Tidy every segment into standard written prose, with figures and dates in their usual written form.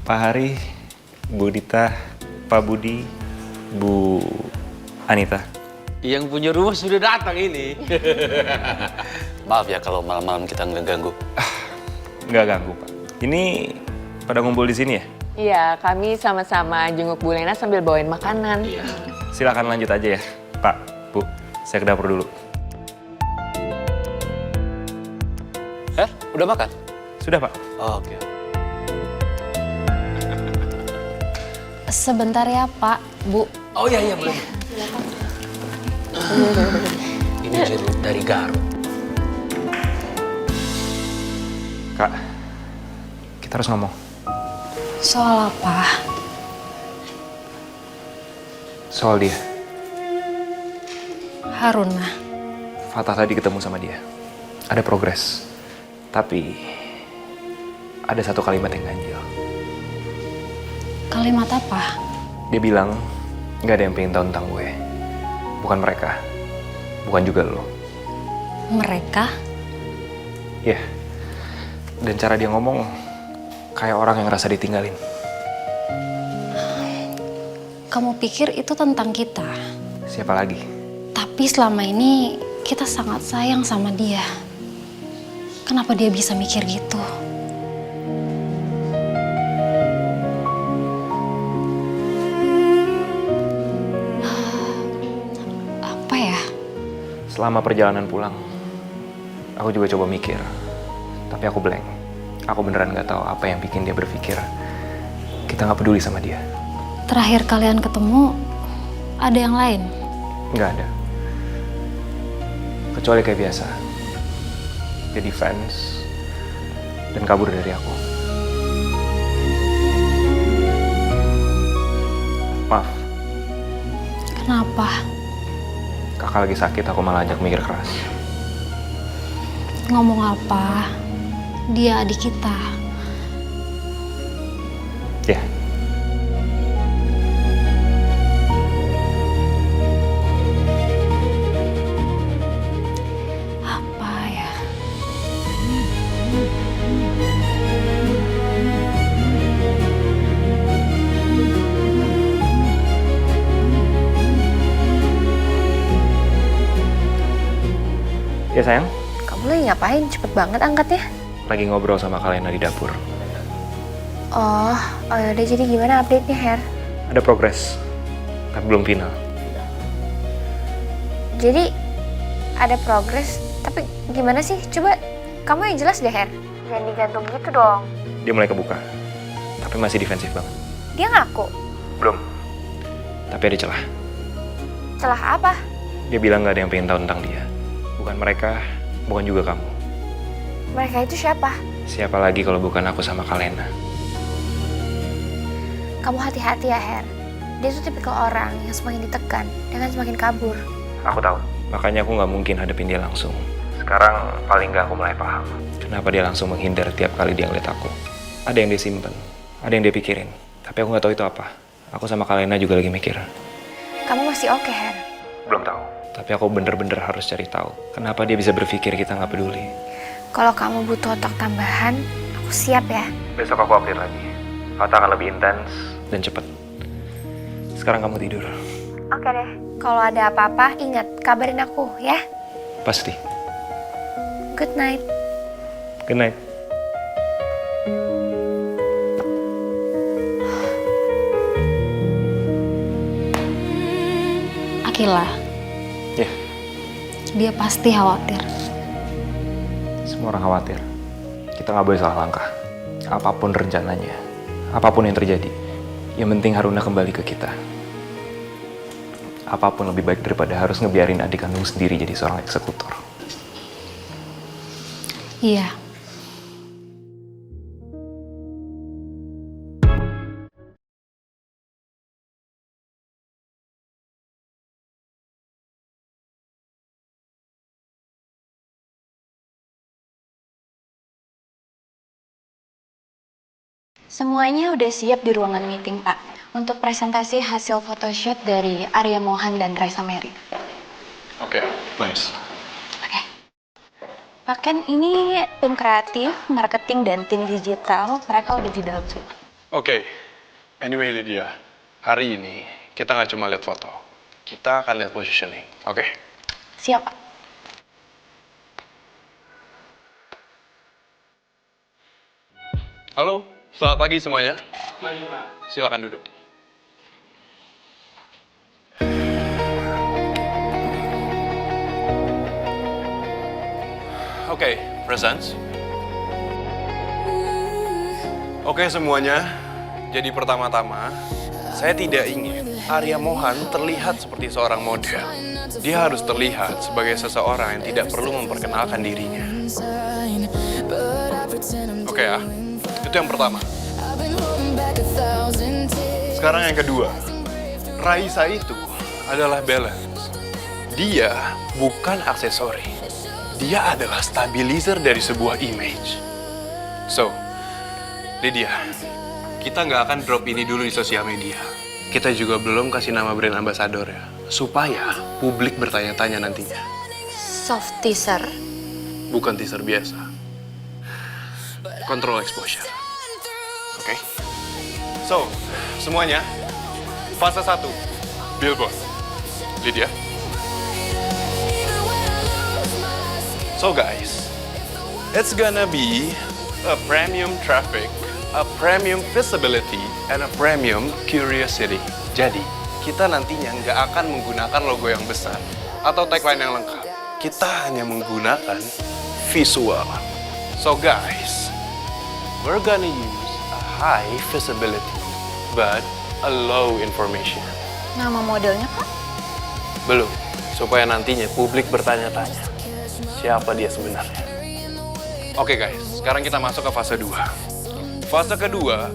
Pak Hari, Bu Dita, Pak Budi, Bu Anita. Yang punya rumah sudah datang ini. Maaf ya kalau malam-malam kita ngeganggu. Nggak ganggu, Pak. Ini pada ngumpul di sini ya? Iya, kami sama-sama jenguk Bu Lena sambil bawain makanan. Iya. Silakan lanjut aja ya, Pak, Bu. Saya ke dapur dulu. Udah makan? Sudah, Pak. Oh, oke. Sebentar ya Pak, Bu. Oh iya boleh. Ini jeruk dari Garut. Kak, kita harus ngomong. Soal apa? Soal dia. Haruna. Fatah tadi ketemu sama dia. Ada progres. Tapi ada satu kalimat yang ganjil. Kalimat apa? Dia bilang nggak ada yang pengen tahu tentang gue. Bukan mereka. Bukan juga lo. Mereka? Iya. Dan cara dia ngomong kayak orang yang ngerasa ditinggalin. Kamu pikir itu tentang kita? Siapa lagi? Tapi selama ini kita sangat sayang sama dia. Kenapa dia bisa mikir gitu? Apa ya? Selama perjalanan pulang, aku juga coba mikir. Tapi aku blank. Aku beneran nggak tahu apa yang bikin dia berpikir kita nggak peduli sama dia. Terakhir kalian ketemu, ada yang lain? Nggak ada. Kecuali kayak biasa. Dia defense dan kabur dari aku. Maaf, Kenapa? kakak lagi sakit, aku malah ajak mikir keras. Ngomong apa? Dia adik kita. Ya, Apa ya? ya sayang. Kamu lagi ngapain? Cepet banget angkatnya. Lagi ngobrol sama kalian di dapur. Oh yaudah, jadi gimana update-nya, Her? Ada progres, tapi belum final. Jadi ada progres, tapi gimana sih? Coba kamu yang jelas deh, Her. Jangan digantung gitu dong. Dia mulai kebuka, tapi masih defensif banget. Dia ngaku. Belum, tapi ada celah. Celah apa? Dia bilang nggak ada yang pengen tahu tentang dia. Bukan mereka, bukan juga kamu. Mereka itu siapa? Siapa lagi kalau bukan aku sama Kalena? Kamu hati-hati ya, Her. Dia tuh tipikal orang yang semakin ditekan, dia kan semakin kabur. Aku tahu, makanya aku nggak mungkin hadapin dia langsung. Sekarang paling nggak aku mulai paham kenapa dia langsung menghindar tiap kali dia ngeliat aku. Ada yang dia simpen, ada yang dia pikirin. Tapi aku nggak tahu itu apa. Aku sama Kalena juga lagi mikir. Kamu masih oke, Her? Belum tahu. Tapi aku bener-bener harus cari tahu kenapa dia bisa berpikir kita nggak peduli. Kalau kamu butuh otak tambahan, aku siap ya. Besok aku update lagi. Kata akan lebih intens dan cepat. Sekarang kamu tidur. Oke deh. Kalau ada apa-apa, ingat kabarin aku ya. Pasti. Good night. Good night. Akila, Ya, dia pasti khawatir. semua orang khawatir. Kita nggak boleh salah langkah. Apapun rencananya, apapun yang terjadi, yang penting Haruna kembali ke kita. Apapun lebih baik daripada harus ngebiarin adik kandung sendiri jadi seorang eksekutor. Iya. Semuanya udah siap di ruangan meeting, Pak. Untuk presentasi hasil photoshoot dari Arya Mohan dan Raisa Mary. Oke, nice. Oke. Pak Ken, ini tim kreatif, marketing, dan tim digital. Mereka udah di dalam sini. Oke, anyway Lydia, hari ini kita nggak cuma lihat foto, kita akan lihat positioning, oke? Siap, Pak. Halo, selamat pagi semuanya. Silakan duduk. Oke, presents. Oke semuanya, jadi pertama-tama, saya tidak ingin Arya Mohan terlihat seperti seorang model. Dia harus terlihat sebagai seseorang yang tidak perlu memperkenalkan dirinya. Oke ya, itu yang pertama. Sekarang yang kedua, Raisa itu adalah balance. Dia bukan aksesori. Dia adalah stabilizer dari sebuah image. So, Lydia, kita nggak akan drop ini dulu di sosial media. Kita juga belum kasih nama brand ambassador ya, supaya publik bertanya-tanya nantinya. Soft teaser. Bukan teaser biasa. Control exposure. Oke? So, semuanya, fase 1, billboard. Lydia. So guys, it's gonna be a premium traffic, a premium visibility, and a premium curiosity. Jadi, kita nantinya nggak akan menggunakan logo yang besar atau tagline yang lengkap. Kita hanya menggunakan visual. So guys, we're gonna use a high visibility, but a low information. Nama modelnya, Pak? Belum, supaya nantinya publik bertanya-tanya siapa dia sebenarnya. Oke guys, sekarang kita masuk ke fase 2. Fase kedua,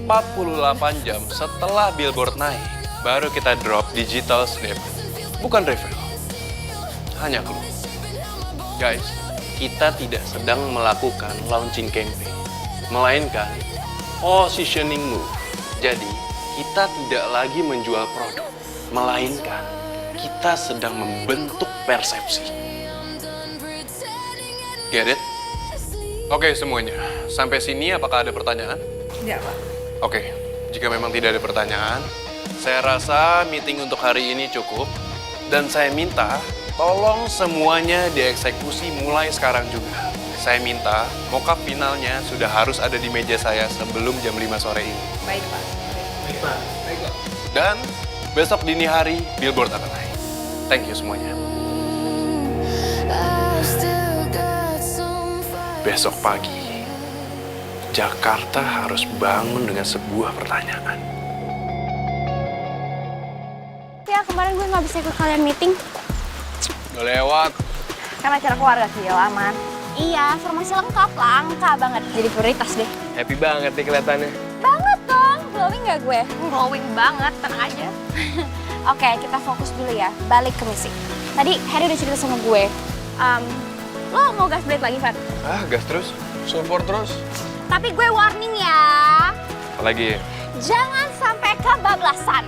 48 jam setelah billboard naik, baru kita drop digital snip. Bukan reveal, hanya clue. Guys, kita tidak sedang melakukan launching campaign, melainkan positioning move. Jadi, kita tidak lagi menjual produk, melainkan kita sedang membentuk persepsi. Get it? Oke semuanya, sampai sini apakah ada pertanyaan? Tidak, Pak. Oke, jika memang tidak ada pertanyaan, saya rasa meeting untuk hari ini cukup. Dan saya minta, tolong semuanya dieksekusi mulai sekarang juga. Saya minta, mockup finalnya sudah harus ada di meja saya sebelum jam 5 sore ini. Baik, Pak. Dan besok dini hari, billboard akan naik. Thank you semuanya. Besok pagi, Jakarta harus bangun dengan sebuah pertanyaan. Ya, kemarin gue nggak bisa ikut kalian meeting. Udah lewat. Kan acara keluarga sih, aman. Iya, formasi lengkap, langka banget. Jadi prioritas deh. Happy banget nih kelihatannya. Banget dong, glowing gak gue? Glowing banget, tenang aja. Oke, kita fokus dulu ya, balik ke misi. Tadi Harry udah cerita sama gue. Lo mau gas blade lagi, Fat? Ah, gas terus? Support terus? Tapi gue warning ya, Apalagi? jangan sampai kebablasan.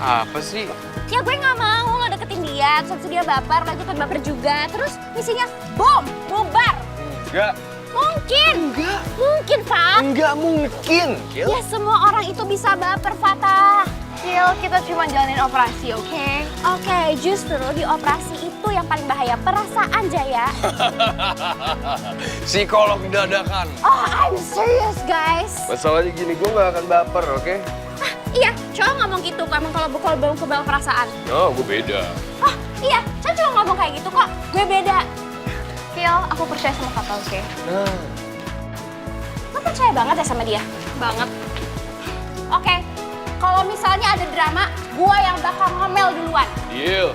Apa sih? Ya gue nggak mau lo deketin dia, terus dia baper, lo ikutan baper juga. Terus misinya bom, bubar. Enggak. Mungkin. Enggak. Mungkin, Fat. Enggak mungkin. Ya semua orang itu bisa baper, Fatah. Kil, kita cuma jalanin operasi, oke? Oke, justru di operasi itu yang paling bahaya, perasaan, Jaya. Psikolog dadakan. Oh, I'm serious, guys. Masalahnya gini, gue gak akan baper, oke? Iya, cowok ngomong gitu, emang kalau belum kebal perasaan. Oh, gue beda. Oh, iya, saya cuma ngomong kayak gitu kok, gue beda. Kil, aku percaya sama Fatah, oke? Lo percaya banget ya sama dia? Banget. Oke, kalau misalnya ada drama, gue yang bakal ngomel duluan. Deal.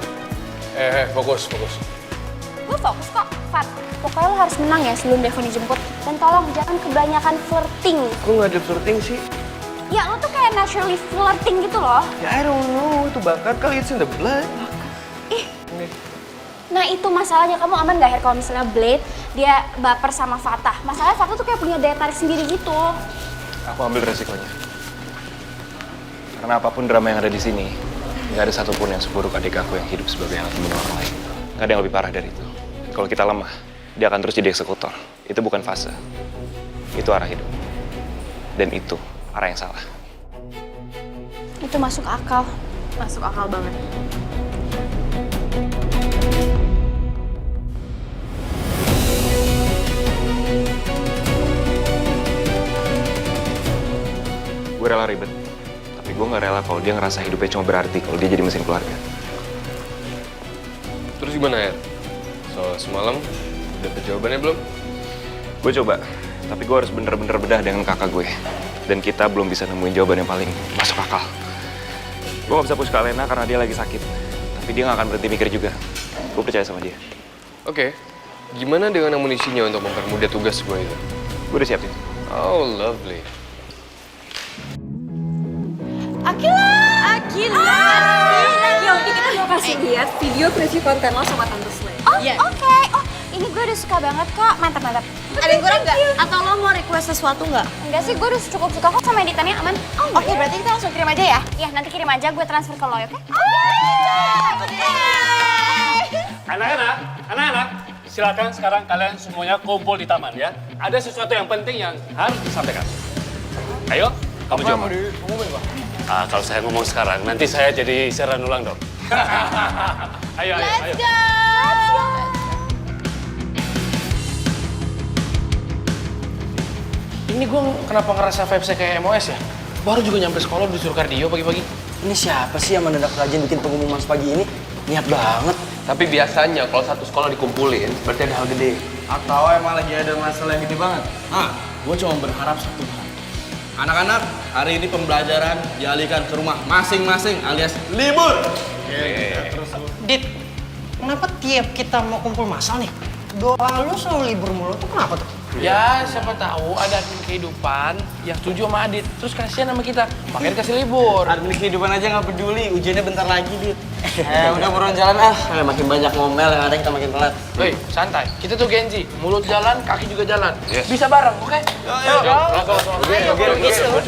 Fokus. Gue fokus kok, Fat. Pokoknya lo harus menang ya sebelum Devon dijemput. Dan tolong jangan kebanyakan flirting. Gue nggak ada flirting sih. Ya lo tuh kayak naturally flirting gitu loh. Ya I don't know, itu bakat kali, it's in the blood. Nah itu masalahnya, kamu aman gak Her kalau misalnya Blade dia baper sama Fatah? Masalahnya Fatah tuh kayak punya daya tarik sendiri gitu. Aku ambil resikonya. Karena apapun drama yang ada di sini, nggak ada satupun yang seburuk adik aku yang hidup sebagai anak membunuh orang lain. Nggak ada yang lebih parah dari itu. Kalau kita lemah, dia akan terus jadi eksekutor. Itu bukan fase. Itu arah hidup. Dan itu Ara yang salah. Itu masuk akal. Masuk akal banget. Gue rela ribet, tapi gue nggak rela kalau dia ngerasa hidupnya cuma berarti kalau dia jadi mesin keluarga. Terus gimana ya? Soal semalam, dapet jawabannya belum? Gue coba, tapi gue harus bener-bener bedah dengan kakak gue. Dan kita belum bisa nemuin jawaban yang paling masuk akal. Gue gak bisa push ke Alena karena dia lagi sakit. Tapi dia gak akan berhenti mikir juga. Gue percaya sama dia. Oke, gimana dengan amunisinya untuk mempermudah tugas gue itu? Gue udah siapin. Oh, lovely. Akila! Yaudah kita mau kasih lihat video preview konten lo sama Tante Slay. Oh, oke. Oh, ini gue udah suka banget kok. Mantap. Ada yang kurang nggak? Atau lo mau request sesuatu nggak? Enggak sih, gue udah cukup suka kok sama editannya, aman. Oke, berarti kita langsung kirim aja ya? Iya, nanti kirim aja, gue transfer ke lo, oke? Anak-anak, silakan sekarang kalian semuanya kumpul di taman ya. Ada sesuatu yang penting yang harus disampaikan. Ayo, kamu jawab. Kalau saya ngomong sekarang, nanti saya jadi siaran ulang dong. Ayo. Let's go! Ini gue kenapa ngerasa vibes-nya kayak MOS ya? Baru juga nyampe sekolah udah disuruh kardio pagi-pagi. Ini siapa sih yang mendadak rajin bikin pengumuman sepagi ini? Niat banget. Tapi biasanya kalau satu sekolah dikumpulin, berarti ada hal gede. Atau emang lagi ada masalah yang gede banget? Gue cuma berharap satu hal. Anak-anak, hari ini pembelajaran dialihkan ke rumah masing-masing alias libur. Dit, kenapa tiap kita mau kumpul masal nih? Doa lu selalu libur mulu tuh kenapa tuh? Ya, siapa tahu ada admin kehidupan yang setuju sama Adit. Terus kasihan sama kita, makanya dikasih libur. Admin kehidupan aja nggak peduli, ujiannya bentar lagi, Dit. Udah buruan jalan makin banyak ngomel yang ada kita makin telat. Woi, santai. Kita tuh Gen Z, mulut jalan, kaki juga jalan. Bisa bareng, oke? Ayo, cepet.